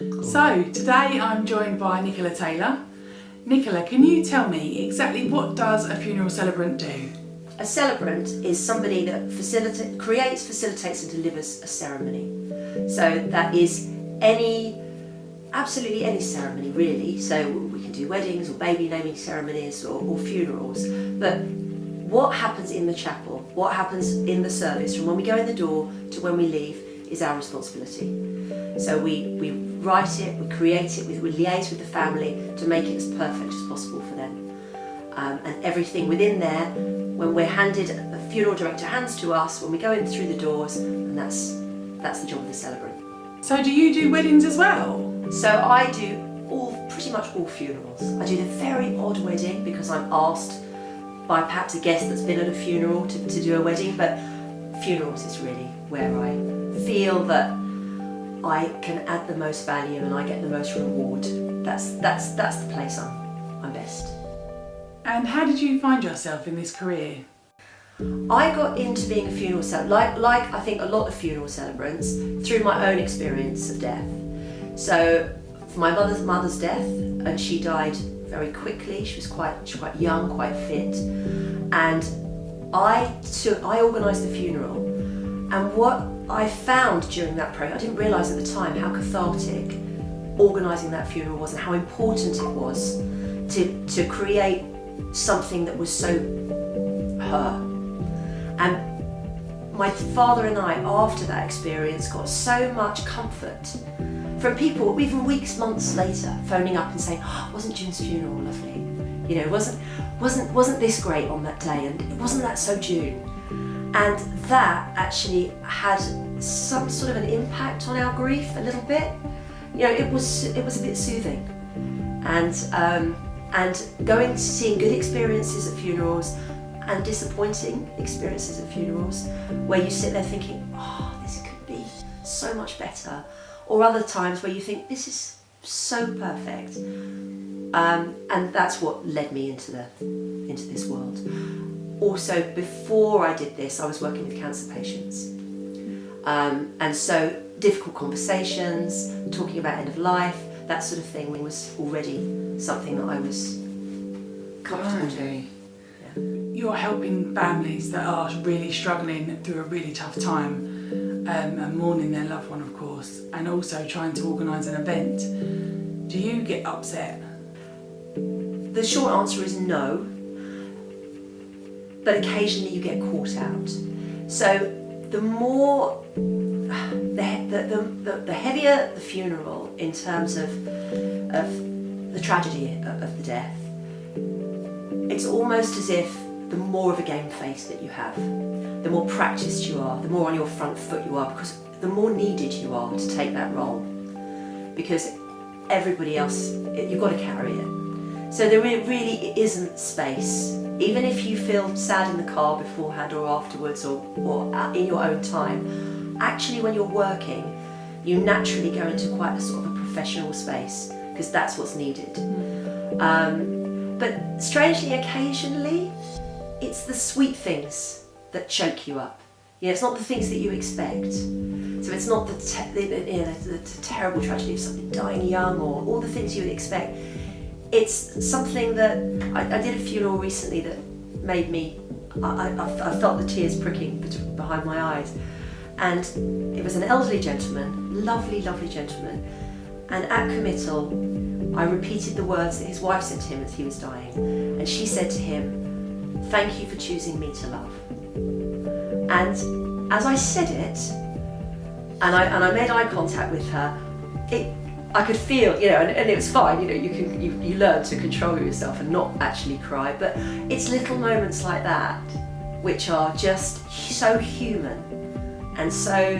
So today I'm joined by Nicola Taylor. Nicola, can you tell me exactly what does a funeral celebrant do? A celebrant is somebody that creates, facilitates and delivers a ceremony. So that is absolutely any ceremony really. So we can do weddings or baby naming ceremonies or funerals. But what happens in the chapel, what happens in the service from when we go in the door to when we leave is our responsibility. So we write it, we create it, we liaise with the family to make it as perfect as possible for them. And everything within there, when we're handed, the funeral director hands to us, when we go in through the doors, and that's the job of the celebrant. So do you do weddings as well? So I do pretty much all funerals. I do the very odd wedding because I'm asked by perhaps a guest that's been at a funeral to do a wedding, but funerals is really where I feel that I can add the most value and I get the most reward. That's the place I'm best. And how did you find yourself in this career? I got into being a funeral celebrant, like I think a lot of funeral celebrants, through my own experience of death. So for my mother's death, and she died very quickly. She was quite young, quite fit, and I organised the funeral. And what I found during that process, I didn't realise at the time how cathartic organising that funeral was and how important it was to create something that was so her. And my father and I, after that experience, got so much comfort from people, even weeks, months later, phoning up and saying, "Oh, wasn't June's funeral lovely? You know, wasn't this great on that day? And wasn't that so June?" And that actually had some sort of an impact on our grief a little bit. You know, it was a bit soothing. And seeing good experiences at funerals and disappointing experiences at funerals where you sit there thinking, "Oh, this could be so much better," or other times where you think, "This is so perfect," and that's what led me into this world. Also, before I did this, I was working with cancer patients, and so difficult conversations, talking about end of life, that sort of thing was already something that I was comfortable doing. You're helping families that are really struggling through a really tough time and mourning their loved one, of course, and also trying to organise an event. Do you get upset? The short answer is no, but occasionally you get caught out. So the more, the heavier the funeral in terms of the tragedy of the death, it's almost as if the more of a game face that you have, the more practiced you are, the more on your front foot you are, because the more needed you are to take that role. Because everybody else, you've got to carry it. So there really isn't space. Even if you feel sad in the car beforehand or afterwards or in your own time, actually when you're working, you naturally go into quite a sort of a professional space because that's what's needed. But strangely, occasionally, it's the sweet things that choke you up. You know, it's not the things that you expect. So it's not the terrible tragedy of somebody dying young or all the things you would expect. It's something that I did a funeral recently that made me, I felt the tears pricking behind my eyes. And it was an elderly gentleman, lovely, lovely gentleman. And at committal, I repeated the words that his wife said to him as he was dying. And she said to him, "Thank you for choosing me to love." And as I said it, and I made eye contact with her, I could feel, you know, and it was fine, you know, you learn to control yourself and not actually cry, but it's little moments like that which are just so human and so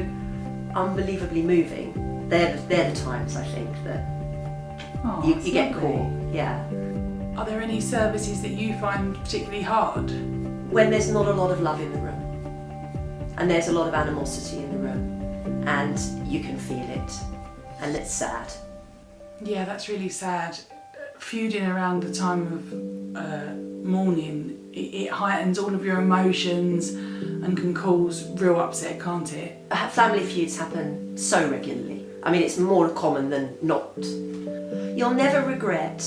unbelievably moving. They're the times I think that you get caught. Yeah. Are there any services that you find particularly hard? When there's not a lot of love in the room and there's a lot of animosity in the room and you can feel it and it's sad. Yeah, that's really sad. Feuding around the time of mourning, it heightens all of your emotions and can cause real upset, can't it? Family feuds happen so regularly. I mean, it's more common than not. You'll never regret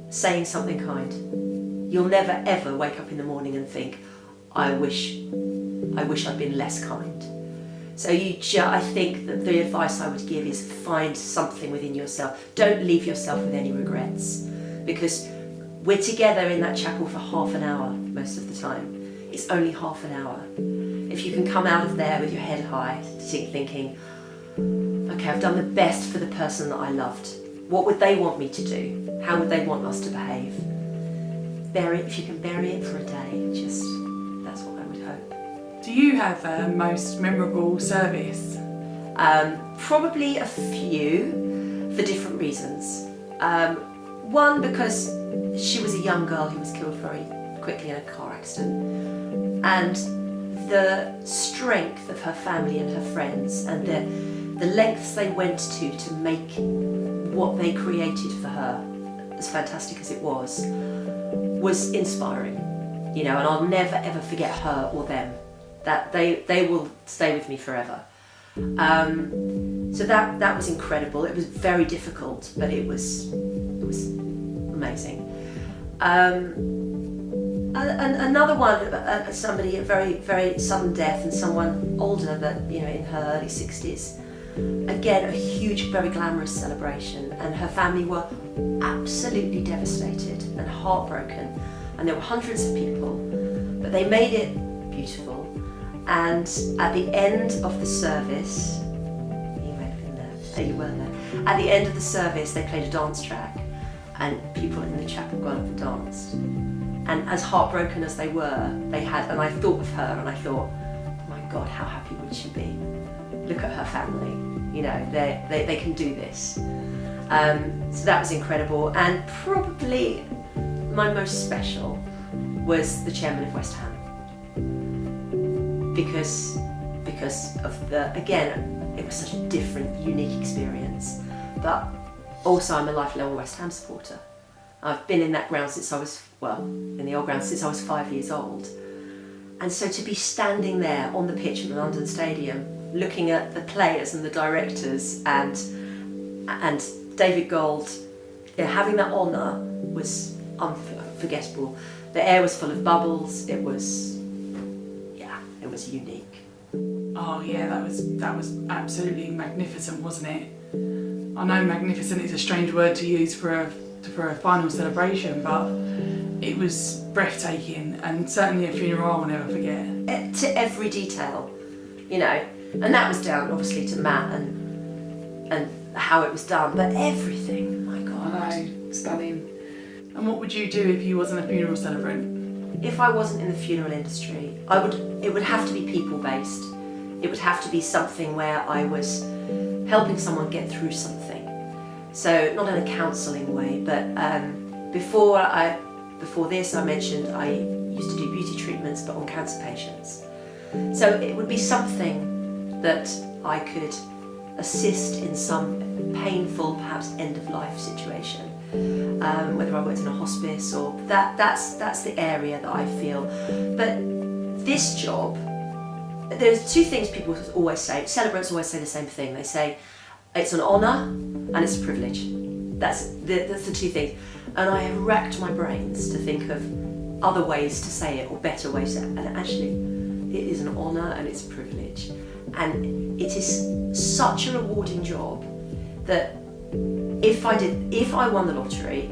saying something kind. You'll never ever wake up in the morning and think, I wish I'd been less kind. So I think that the advice I would give is find something within yourself. Don't leave yourself with any regrets, because we're together in that chapel for half an hour most of the time. It's only half an hour. If you can come out of there with your head high, thinking, okay, I've done the best for the person that I loved. What would they want me to do? How would they want us to behave? Bury it, if you can bury it for a day, that's what I would hope. Do you have a most memorable service? Probably a few, for different reasons. One, because she was a young girl who was killed very quickly in a car accident, and the strength of her family and her friends, and the lengths they went to make what they created for her, as fantastic as it was inspiring, and I'll never ever forget her or them. That they will stay with me forever. So that was incredible. It was very difficult, but it was amazing. Another one, somebody, a very, very sudden death, and someone older, that in her early 60s. Again, a huge, very glamorous celebration, and her family were absolutely devastated and heartbroken, and there were hundreds of people, but they made it beautiful. And at the end of the service, you may have been there, you weren't there. At the end of the service, they played a dance track, and people in the chapel got up and danced. And as heartbroken as they were, and I thought of her, and I thought, oh my God, how happy would she be? Look at her family, they can do this. So that was incredible. And probably my most special was the chairman of West Ham. Because of it was such a different, unique experience. But also I'm a lifelong West Ham supporter. I've been in that ground in the old ground since I was 5 years old. And so to be standing there on the pitch in the London Stadium, looking at the players and the directors and David Gold, having that honour was unforgettable. The air was full of bubbles. It was unique. Oh yeah, that was absolutely magnificent, wasn't it? I know magnificent is a strange word to use for a final celebration, but it was breathtaking, and certainly a funeral I will never forget. To every detail, and that was down obviously to Matt and how it was done, but everything, my God. I know, stunning. And what would you do if you wasn't a funeral celebrant? If I wasn't in the funeral industry, it would have to be people-based. It would have to be something where I was helping someone get through something. So not in a counselling way, but before this I mentioned I used to do beauty treatments, but on cancer patients. So it would be something that I could assist in some painful, perhaps end-of-life situation. Whether I worked in a hospice or that's the area that I feel. But this job, there's two things people always say. Celebrants always say the same thing. They say it's an honour and it's a privilege. That's the two things. And I have racked my brains to think of other ways to say it or better ways to say it. And actually, it is an honour and it's a privilege. And it is such a rewarding job that if I won the lottery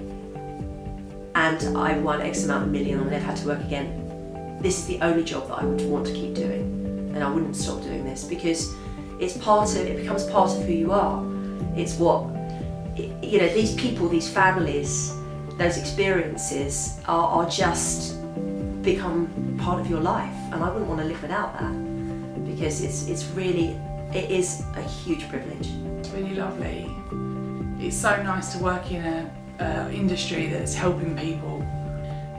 and I won X amount of million and I never had to work again, this is the only job that I would want to keep doing, and I wouldn't stop doing this, because it becomes part of who you are. It's what, these people, these families, those experiences are just become part of your life, and I wouldn't want to live without that, because it is a huge privilege. It's really lovely. It's so nice to work in an industry that's helping people.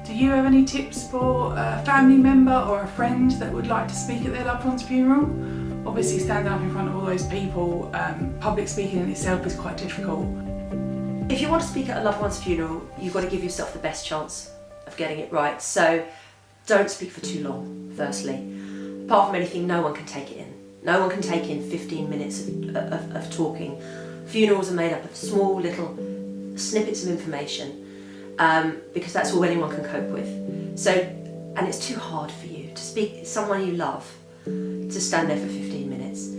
Do you have any tips for a family member or a friend that would like to speak at their loved one's funeral? Obviously standing up in front of all those people, public speaking in itself is quite difficult. If you want to speak at a loved one's funeral, you've got to give yourself the best chance of getting it right. So don't speak for too long, firstly. Apart from anything, no one can take it in. No one can take in 15 minutes of talking. Funerals are made up of small little snippets of information, because that's all anyone can cope with. So, and it's too hard for you to speak to someone you love, to stand there for 15 minutes.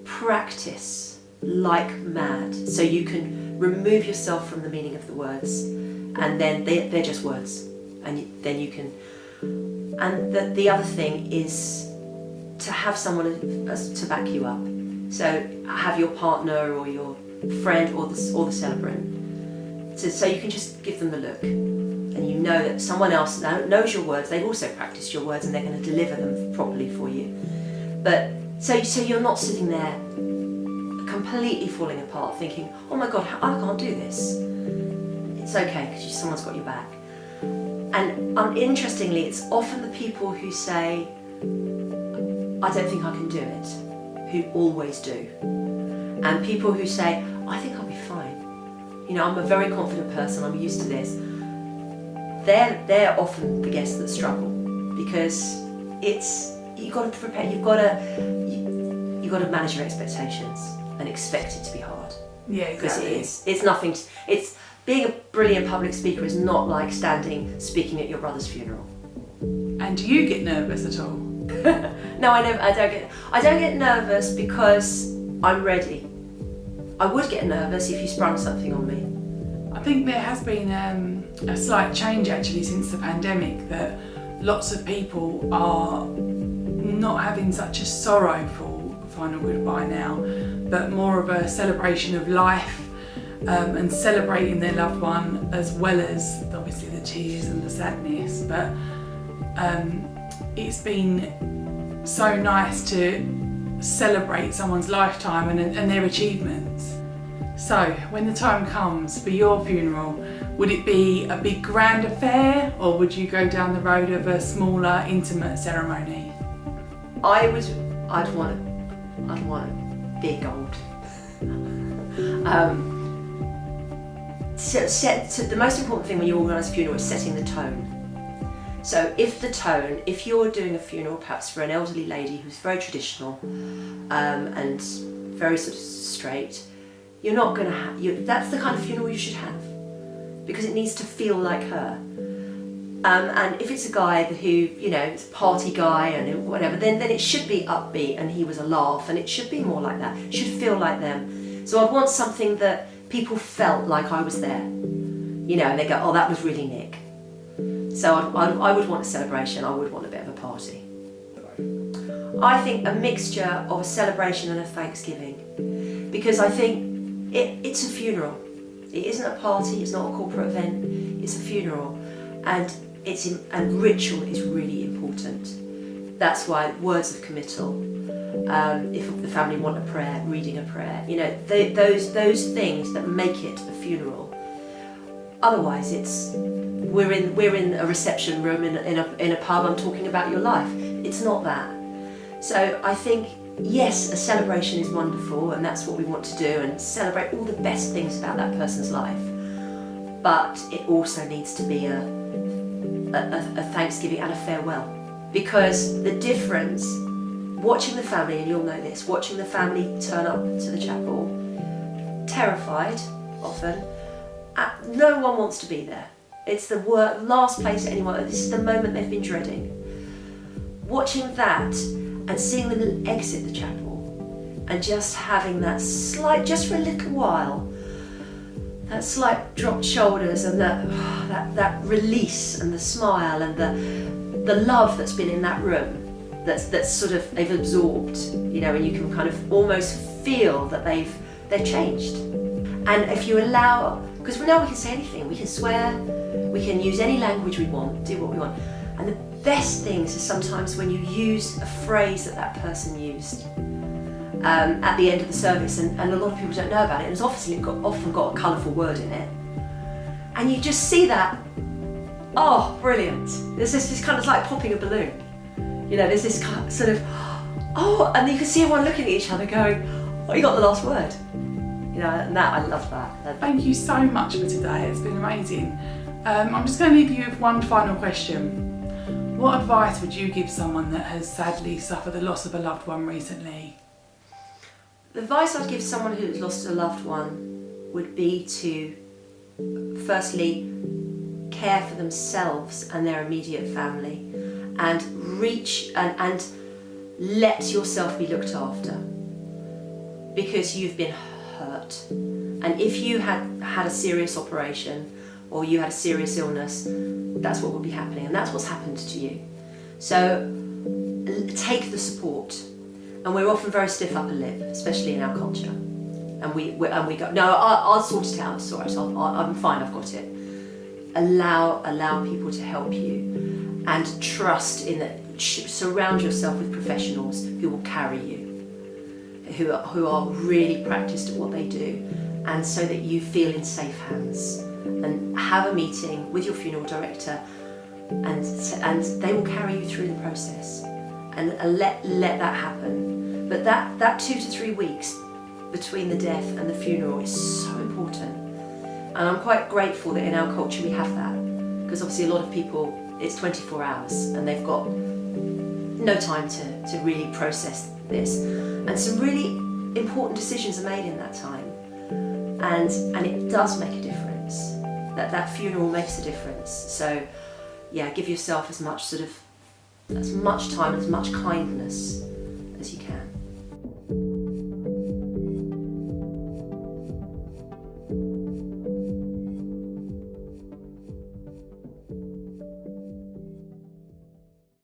Practice like mad, so you can remove yourself from the meaning of the words, and then they're just words, and then you can. And the other thing is to have someone to back you up. So have your partner or your friend or the celebrant, so you can just give them the look, and you know that someone else knows your words. They've also practiced your words, and they're going to deliver them properly for you. But so you're not sitting there completely falling apart, thinking, "Oh my God, I can't do this." It's okay, because someone's got your back. And interestingly, it's often the people who say, "I don't think I can do it," who always do. And people who say, "I think I'll be fine. You know, I'm a very confident person, I'm used to this." They're often the guests that struggle, because you've got to prepare, you've got to manage your expectations and expect it to be hard. Yeah, exactly. Because it's nothing. It's being a brilliant public speaker is not like speaking at your brother's funeral. And do you get nervous at all? No, I don't get nervous because I'm ready. I would get nervous if you sprung something on me. I think there has been a slight change actually since the pandemic, that lots of people are not having such a sorrowful final goodbye now, but more of a celebration of life, and celebrating their loved one, as well as obviously the tears and the sadness. But it's been so nice to celebrate someone's lifetime and their achievements. So when the time comes for your funeral, would it be a big grand affair, or would you go down the road of a smaller, intimate ceremony? I'd want a big old. So the most important thing when you organise a funeral is setting the tone. So if you're doing a funeral perhaps for an elderly lady who's very traditional, and very sort of straight, you're not going to have, that's the kind of funeral you should have, because it needs to feel like her. And if it's a guy who, you know, it's a party guy and whatever, then it should be upbeat and he was a laugh, and it should be more like that. It should feel like them. So I'd want something that people felt like I was there, you know, and they go, "Oh, that was really Nick." So I would want a celebration. I would want a bit of a party. I think a mixture of a celebration and a Thanksgiving, because I think it's a funeral. It isn't a party. It's not a corporate event. It's a funeral, and ritual is really important. That's why words of committal. If the family want a prayer, reading a prayer, you know, those things that make it a funeral. Otherwise, we're in a reception room in a pub. I'm talking about your life. It's not that. So I think, yes, a celebration is wonderful, and that's what we want to do, and celebrate all the best things about that person's life. But it also needs to be a Thanksgiving and a farewell, because the difference, watching the family, and you'll know this, watching the family turn up to the chapel, terrified often, no one wants to be there. It's the last place anyone, this is the moment they've been dreading. Watching that and seeing them exit the chapel, and just having that slight, just for a little while, that slight dropped shoulders, and that release, and the smile, and the love that's been in that room, that's sort of, they've absorbed, you know, and you can kind of almost feel that they're changed. And if you allow, because now we can say anything, we can swear, we can use any language we want, do what we want. And the best things is sometimes when you use a phrase that person used at the end of the service, and a lot of people don't know about it, and it's often got a colourful word in it. And you just see that, oh, brilliant. There's this kind of like popping a balloon. You know, there's this kind of sort of, oh, and you can see everyone looking at each other going, oh, you got the last word. You know, and that, I love that. Thank you so much for today. It's been amazing. I'm just going to leave you with one final question. What advice would you give someone that has sadly suffered the loss of a loved one recently? The advice I'd give someone who's lost a loved one would be to firstly care for themselves and their immediate family, and reach and let yourself be looked after, because you've been hurt. And if you had a serious operation or you had a serious illness, that's what would be happening, and that's what's happened to you. So take the support. And we're often very stiff upper lip, especially in our culture. And we go, no, I'll sort it out. It's all right. I'm fine. I've got it. Allow people to help you, and trust in that. Surround yourself with professionals who will carry you, who are really practiced at what they do, and so that you feel in safe hands. And have a meeting with your funeral director, and they will carry you through the process, and let that happen. But that 2 to 3 weeks between the death and the funeral is so important, and I'm quite grateful that in our culture we have that, because obviously a lot of people, it's 24 hours and they've got no time to really process this, and some really important decisions are made in that time, and it does make a difference. That funeral makes a difference. So yeah, give yourself as much time, as much kindness as you can.